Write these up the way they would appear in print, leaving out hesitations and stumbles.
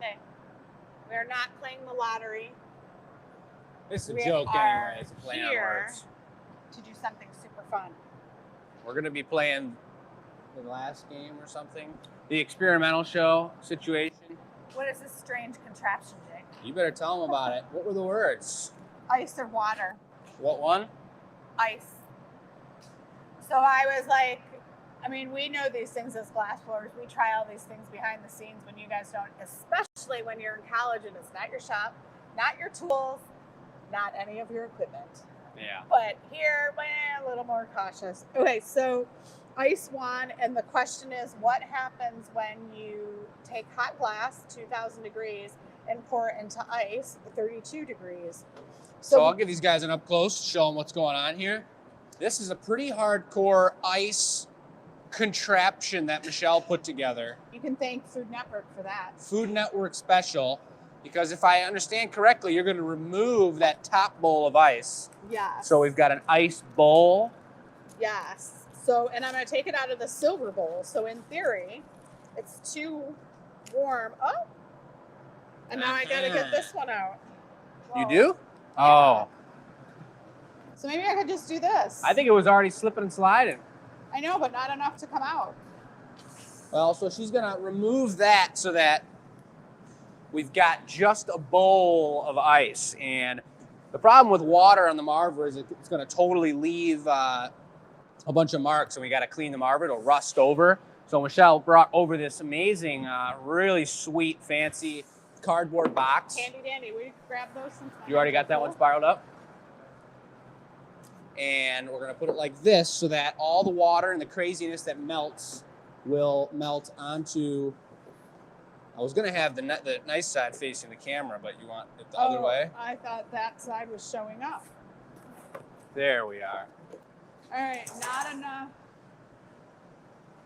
thing. We're not playing the lottery. It's a We joke are anyway. It's a play on here words. to do something super fun. We're going to be playing the last game or something. The experimental show situation. What is this strange contraption, Jake? You better tell them about it. What were the words? Ice or water? What one? Ice. So I was like, I mean, we know these things as glass blowers. We try all these things behind the scenes when you guys don't, especially when you're in college and it's not your shop, not your tools, not any of your equipment. Yeah. But here, we're a little more cautious. Okay, so ice wand, and the question is, what happens when you take hot glass, 2,000 degrees, and pour it into ice, 32 degrees? So I'll give these guys an up close, show them what's going on here. This is a pretty hardcore ice contraption that Michelle put together. You can thank Food Network for that. Food Network special, because if I understand correctly, you're going to remove that top bowl of ice. Yes. So we've got an ice bowl. Yes. So, and I'm going to take it out of the silver bowl. So in theory, it's too warm. Oh. And now I got to get this one out. Whoa. You do? Yeah. Oh. So maybe I could just do this. I think it was already slipping and sliding. I know, but not enough to come out. Well, so she's going to remove that so that we've got just a bowl of ice. And the problem with water on the Marver is it's going to totally leave a bunch of marks, and we got to clean the Marver. It'll rust over. So Michelle brought over this amazing, really sweet, fancy cardboard box. Handy dandy. Will you grab those? You already got that one spiraled up? And we're going to put it like this so that all the water and the craziness that melts will melt onto... I was going to have the nice side facing the camera, but you want it the other way? I thought that side was showing up. There we are. All right, not enough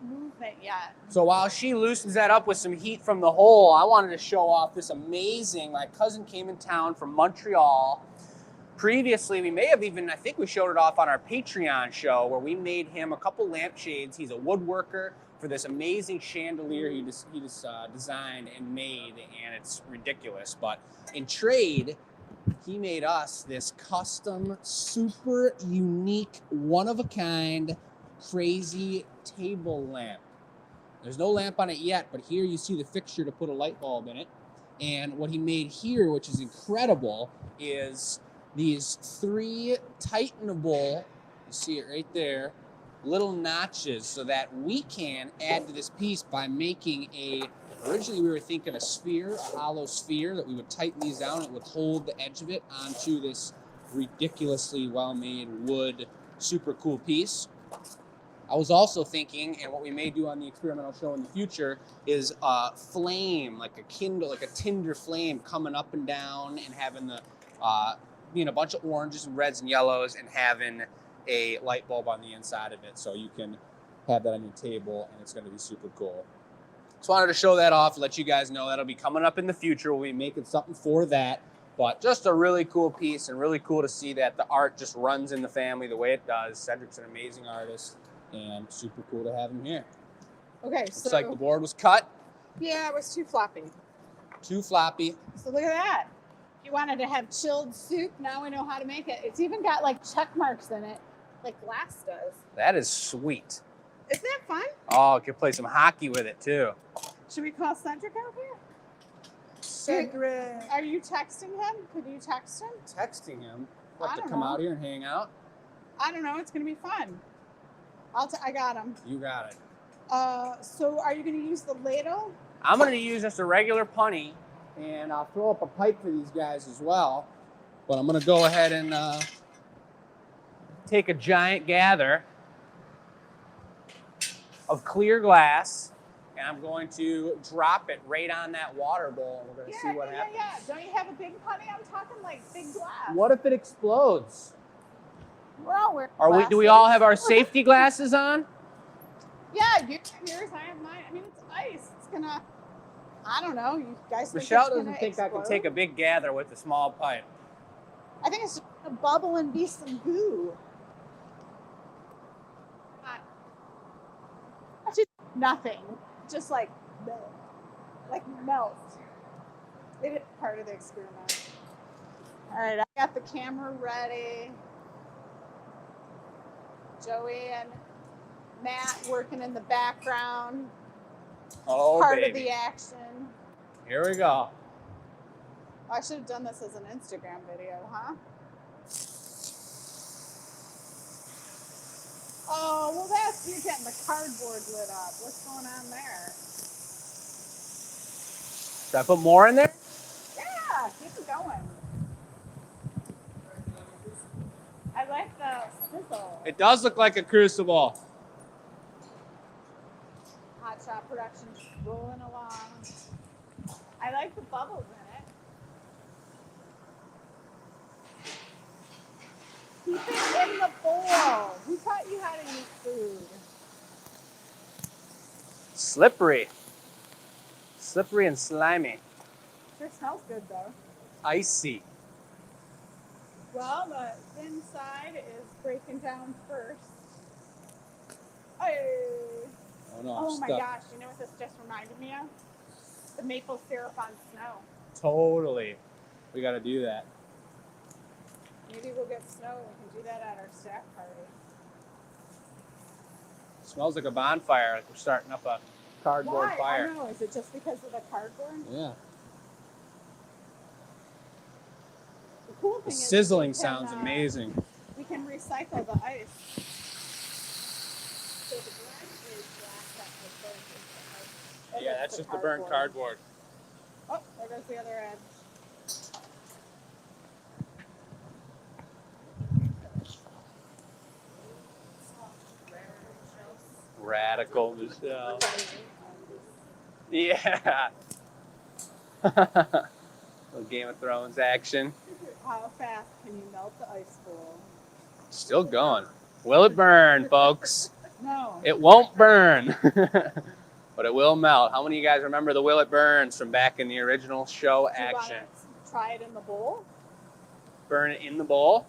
movement yet. So while she loosens that up with some heat from the hole, I wanted to show off this amazing... My cousin came in town from Montreal. Previously, we may have even, I think we showed it off on our Patreon show, where we made him a couple lampshades. He's a woodworker for this amazing chandelier he just designed and made, and it's ridiculous. But in trade, he made us this custom, super unique, one-of-a-kind, crazy table lamp. There's no lamp on it yet, but here you see the fixture to put a light bulb in it. And what he made here, which is incredible, is these 3 tightenable, you see it right there, little notches so that we can add to this piece by making originally we were thinking a sphere, a hollow sphere that we would tighten these down. It would hold the edge of it onto this ridiculously well-made wood, super cool piece. I was also thinking, and what we may do on the experimental show in the future, is a flame, like a kindle, like a tinder flame coming up and down and having the, a bunch of oranges and reds and yellows and having a light bulb on the inside of it, so you can have that on your table, and it's going to be super cool. Just wanted to show that off, let you guys know that'll be coming up in the future. We'll be making something for that, but just a really cool piece, and really cool to see that the art just runs in the family the way it does. Cedric's an amazing artist, and super cool to have him here. Okay, Looks like the board was cut. Yeah, it was too floppy. Too floppy. So look at that. You wanted to have chilled soup, now we know how to make it. It's even got like check marks in it, like glass does. That is sweet. Isn't that fun? Oh, you could play some hockey with it too. Should we call Cedric out here? Cedric. Are you texting him? Could you text him? Texting him? I What, to don't come know. out here and hang out? I don't know. It's going to be fun. I got him. You got it. So are you going to use the ladle? I'm going to use just a regular punny, and I'll throw up a pipe for these guys as well. But I'm going to go ahead and take a giant gather of clear glass, and I'm going to drop it right on that water bowl, and we're going to see what happens. Yeah. Don't you have a big punny? I'm talking like big glass. What if it explodes? We're all wearing Do we all have our safety glasses on? Yeah, you have yours, I have mine. I mean, it's ice. It's gonna, I don't know. You guys think Michelle it's doesn't gonna think I explode? can take a big gather with a small pipe. I think it's just gonna bubble and be some goo. Actually, nothing. Just like melt. It is part of the experiment. All right, I got the camera ready. Joey and Matt working in the background. Oh, Part baby. of the action. Here we go. I should have done this as an Instagram video, huh? Oh, well, you're getting the cardboard lit up. What's going on there? Should I put more in there? Yeah, keep it going. I like the sizzle. It does look like a crucible. Hot Shot Productions rolling along. I like the bubbles in it. Keep it in the bowl. Who taught you how to eat food? Slippery. Slippery and slimy. Sure smells good though. Icy. Well, the thin side is breaking down first. Hey. Oh no, Oh my gosh, you know what this just reminded me of? The maple syrup on snow. Totally. We got to do that. Maybe we'll get snow. We can do that at our staff party. Smells like a bonfire, like we're starting up a cardboard Why? fire. I don't know. Is it just because of the cardboard? Yeah. The cool The thing is sizzling we can, sounds amazing. We can recycle the ice. So the bread is glass that was burnt into the ice. Yeah, that's just the burnt cardboard. Oh, there goes the other edge. Radical Michelle. Yeah. Little Game of Thrones action. How fast can you melt the ice bowl? Still going. Will it burn, folks? No. It won't burn. But it will melt. How many of you guys remember the Will It Burns from back in the original show Do you action? wanna try it in the bowl? Burn it in the bowl.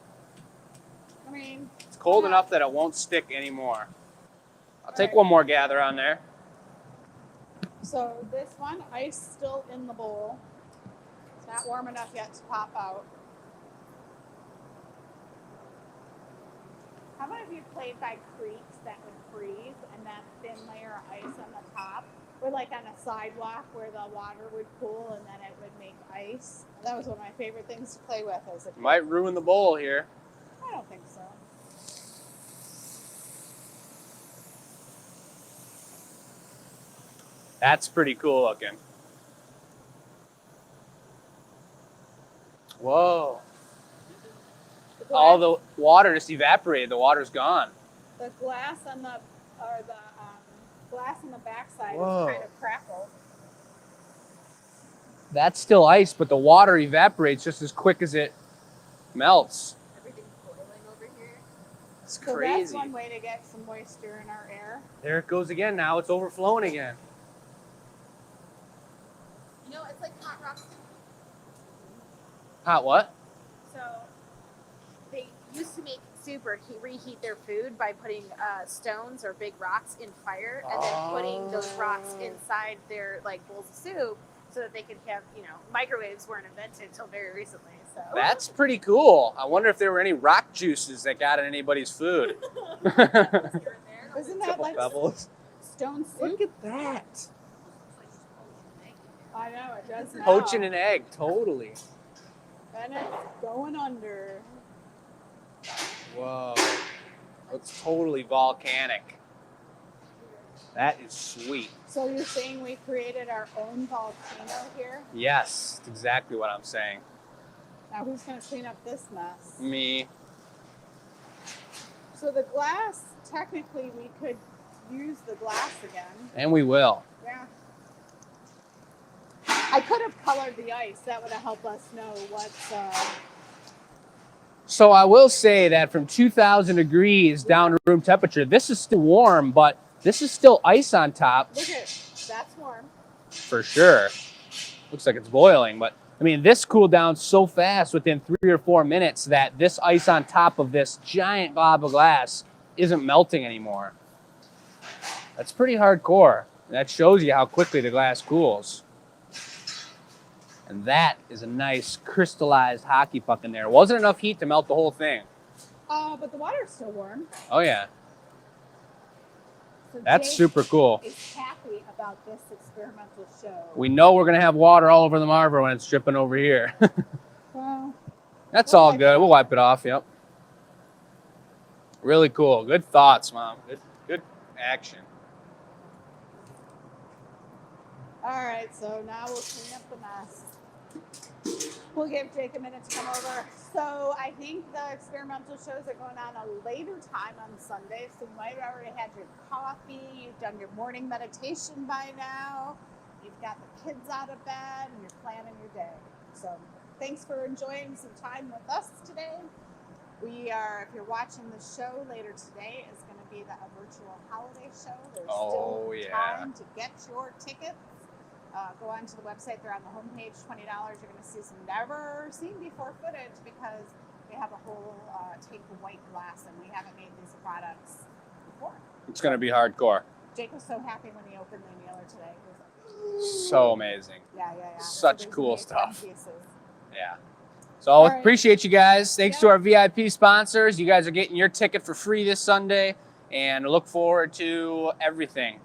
I mean, It's cold yeah. enough that it won't stick anymore. I'll take Right. one more gather on there. So this one, ice still in the bowl. It's not warm enough yet to pop out. How many of you played by creeks that would freeze and that thin layer of ice on the top? Or like on a sidewalk where the water would cool and then it would make ice? That was one of my favorite things to play with as a kid. Might ruin the bowl here. I don't think so. That's pretty cool looking. Whoa. All the water just evaporated. The water's gone. The glass on the glass on the backside Whoa. is kind of crackled. That's still ice, but the water evaporates just as quick as it melts. Everything's boiling over here. It's So that's crazy. one way to get some moisture in our air. There it goes again now. It's overflowing again. You know, it's like hot rocks. Hot what? So they used to make soup or reheat their food by putting stones or big rocks in fire and then putting those rocks inside their like bowls of soup so that they could have, you know, microwaves weren't invented until very recently. So That's pretty cool. I wonder if there were any rock juices that got in anybody's food. here and there. Isn't that Couple like pebbles. stone soup? Look at that. I know, it does now. Poaching an egg, totally. And it's going under. Whoa. Looks totally volcanic. That is sweet. So you're saying we created our own volcano here? Yes, that's exactly what I'm saying. Now who's going to clean up this mess? Me. So the glass, technically we could use the glass again. And we will. Yeah. I could have colored the ice. That would have helped us know what's... So I will say that from 2,000 degrees down to room temperature, this is still warm, but this is still ice on top. Look at that's warm. For sure. Looks like it's boiling, but I mean, this cooled down so fast within 3 or 4 minutes that this ice on top of this giant glob of glass isn't melting anymore. That's pretty hardcore. That shows you how quickly the glass cools. And that is a nice crystallized hockey puck in there. Wasn't enough heat to melt the whole thing. But the water's still warm. Oh yeah, So that's Jake super cool. is happy about this experimental show. We know we're gonna have water all over the Marver when it's dripping over here. Well, That's We'll all wipe it good. off. We'll wipe it off. Yep. Really cool. Good thoughts, Mom. Good action. all right, so now we'll clean up the mess. We'll give Jake a minute to come over. So I think the experimental shows are going on a later time on Sunday. So you might have already had your coffee. You've done your morning meditation by now. You've got the kids out of bed and you're planning your day. So thanks for enjoying some time with us today. We are, if you're watching the show later today, is going to be the virtual holiday show. There's Oh, still yeah. time to get your tickets. Go onto the website. They're on the homepage. $20. You're going to see some never seen before footage because we have a whole take the white glass and we haven't made these products before. It's gonna be hardcore. Jake was so happy when he opened the inhaler today. He was like, So amazing. yeah. Such these cool will be fun stuff. pieces. Yeah. So All right. appreciate you guys. Thanks Yeah. to our VIP sponsors. You guys are getting your ticket for free this Sunday, and I look forward to everything.